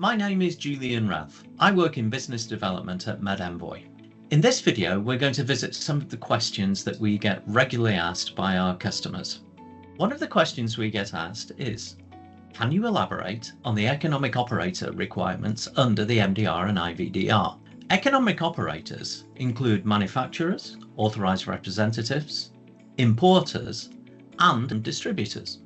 my name is Julian Relf. I work in business development at MedEnvoy. In this video, we're going to visit some of the questions that we get regularly asked by our customers. One of the questions we get asked is, can you elaborate on the economic operator requirements under the MDR and IVDR? Economic operators include manufacturers, authorized representatives, importers, and distributors,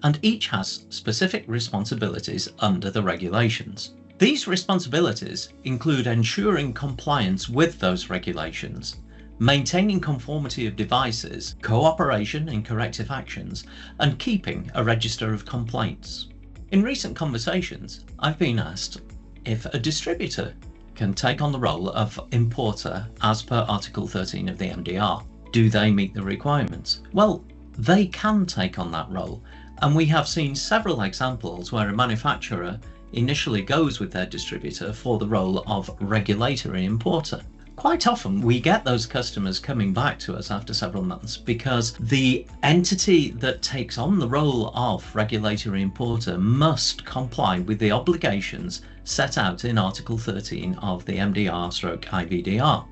and each has specific responsibilities under the regulations. These responsibilities include ensuring compliance with those regulations, maintaining conformity of devices, cooperation in corrective actions, and keeping a register of complaints. In recent conversations, I've been asked if a distributor can take on the role of importer as per Article 13 of the MDR. Do they meet the requirements? Well, they can take on that role, and we have seen several examples where a manufacturer initially goes with their distributor for the role of regulatory importer. Quite often we get those customers coming back to us after several months because the entity that takes on the role of regulatory importer must comply with the obligations set out in Article 13 of the MDR/IVDR.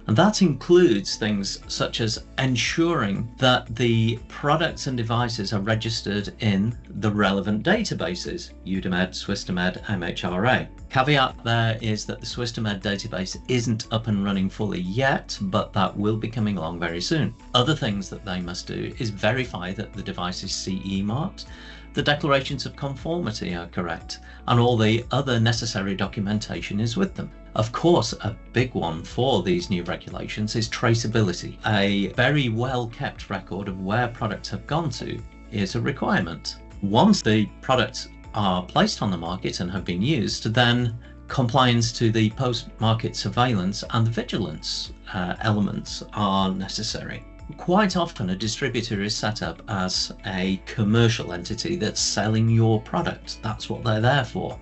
And that includes things such as ensuring that the products and devices are registered in the relevant databases, UDAMED, SwisterMed, MHRA. Caveat there is that the SwisterMed database isn't up and running fully yet, but that will be coming along very soon. Other things that they must do is verify that the device is CE marked, the declarations of conformity are correct, and all the other necessary documentation is with them. Of course, a big one for these new regulations is traceability. A very well kept record of where products have gone to is a requirement. Once the products are placed on the market and have been used, then compliance to the post-market surveillance and vigilance elements are necessary. Quite often a distributor is set up as a commercial entity that's selling your product. That's what they're there for.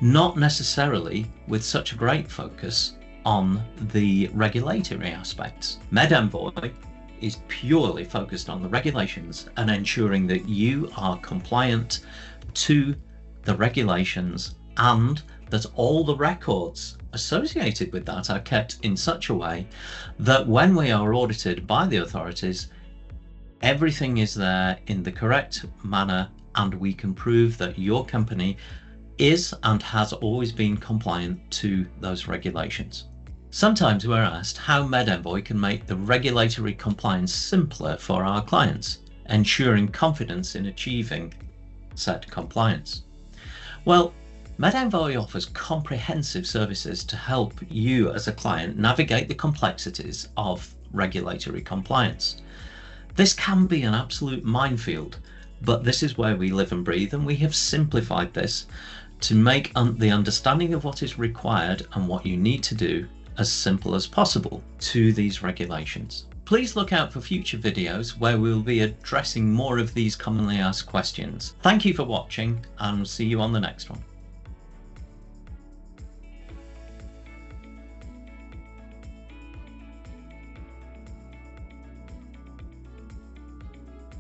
Not necessarily with such a great focus on the regulatory aspects. MedEnvoy is purely focused on the regulations and ensuring that you are compliant to the regulations and that all the records associated with that are kept in such a way that when we are audited by the authorities, everything is there in the correct manner and we can prove that your company is and has always been compliant to those regulations. Sometimes we're asked how MedEnvoy can make the regulatory compliance simpler for our clients, ensuring confidence in achieving said compliance. Well, MedEnvoy offers comprehensive services to help you as a client navigate the complexities of regulatory compliance. This can be an absolute minefield, but this is where we live and breathe, and we have simplified this to make the understanding of what is required and what you need to do as simple as possible to these regulations. Please look out for future videos where we'll be addressing more of these commonly asked questions. Thank you for watching and see you on the next one.